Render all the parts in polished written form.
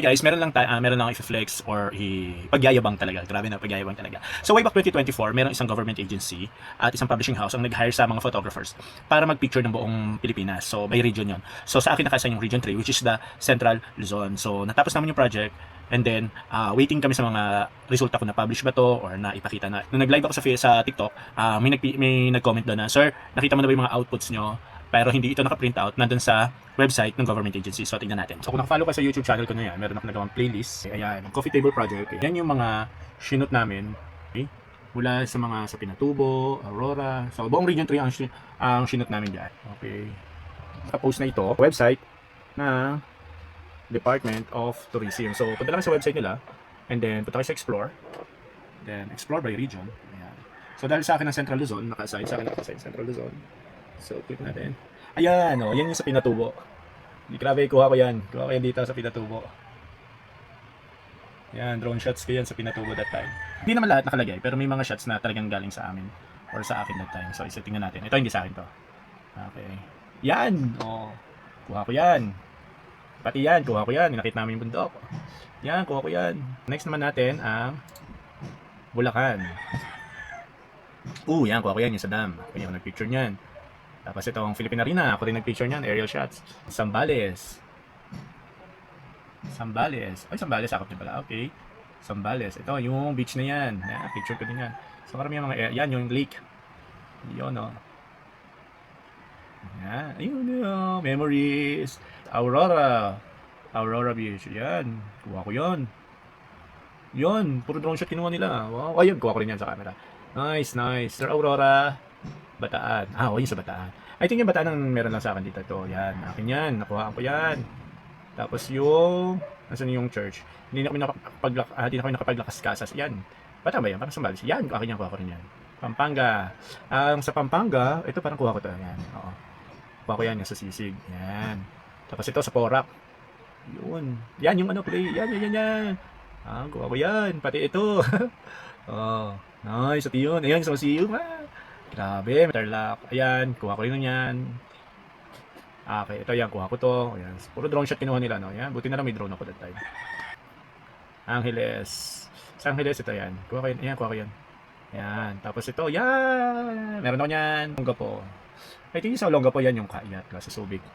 Guys, meron lang i-flex or pagyayabang talaga. Grabe na, pagyayabang talaga. So way back 2024, merong isang government agency at isang publishing house ang nag-hire sa mga photographers para mag-picture ng buong Pilipinas. So by region 'yon. So sa akin nakasign yung Region 3, which is the Central Luzon. So natapos namin yung project and then waiting kami sa mga resulta kung na-publish ba to or na ipakita na. Nung nag-live ako sa TikTok, may nag-comment doon na, "Sir, nakita mo na ba yung mga outputs nyo? Pero hindi ito naka-print out, nandun sa website ng government agency." So tingnan natin. So kung naka-follow ka sa YouTube channel ko na yan, meron ako nagawang playlist. Ayan, Coffee Table Project. Yan yung mga shoot namin. Okay? Mula sa mga sa Pinatubo, Aurora. So buong Region 3 ang shoot namin diyan. Okay. Naka-post na ito, website na Department of Tourism. So punta lang sa website nila and then punta kayo sa Explore. Then Explore by region. Ayan. So dahil sa akin ng Central Luzon, naka-assign sa akin Central Luzon. So, click natin. Ayan, yan yung sa Pinatubo. Grabe, kuha ko yan dito sa Pinatubo. Yan, drone shots ko yan sa Pinatubo that time. Hindi naman lahat nakalagay, pero may mga shots na talagang galing sa amin or sa akin that time. So, tingnan natin. Ito hindi sa akin to. Okay. Yan! Oh, kuha ko yan. Pati yan, kuha ko yan. Nakita namin yung bundok. Yan, kuha ko yan. Next naman natin ang Bulacan. Yan, kuha ko yan yung sa dam. Kaya ako nag-picture niyan. Tapos ito ang Philippine Arena, ako rin nag-picture niyan, aerial shots. Zambales. Ay, Zambales, akop niya pala, okay. Zambales, ito yung beach na yan. Yan, picture ko din yan. So marami yung mga, yan yung lake. Yun, oh. Yan, ayun, memories. Aurora Beach, yan. Kuha ko yun. Yun, puro drone shot kinuha nila. Wow, ayun, kuha ko rin yan sa camera. Nice. Sir Aurora. Bataan. Yun sa Bataan. I think yung Bataan ang meron lang sa akin dito. Ito, yan. Akin yan. Nakuhaan ko yan. Tapos yung, nasan yung church? Hindi na kami nakapaglakas-kasas. Yan. Bataan ba yan? Parang Sambales. Yan. Akin yan. Kuha ko rin yan. Pampanga. Sa Pampanga, ito parang kuha ko to. Yan. Oo. Kuha ko yan. Yung sa Sisig. Yan. Tapos ito sa Porac. Yun. Yan yung play. Yan. Kuha ko yan. Pati ito. Nice. At yun. Ayan, sa Museum. Grabe, Tarlac. Ayan, kuha ko rin yan. Okay, ito yan, kuha ko to. Ayan, puro drone shot kinuha nila, no? Ayan, buti na lang may drone ako that time. Angeles. Sa Angeles, ito yan. Kuha ko yan. Ayan, kuha ko yan. Ayan, tapos ito, yan. Meron ako yan. Longgapo. I think sa Longgapo yan yung kayat sa Subic.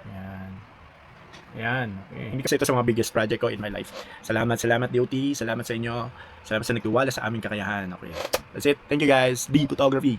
Ayan. Ayan. Okay. Hindi kasi ito sa mga biggest project ko in my life. Salamat DOT. Salamat sa inyo. Salamat sa nagtiwala sa aming kakayahan. Okay. That's it. Thank you guys. D Photography.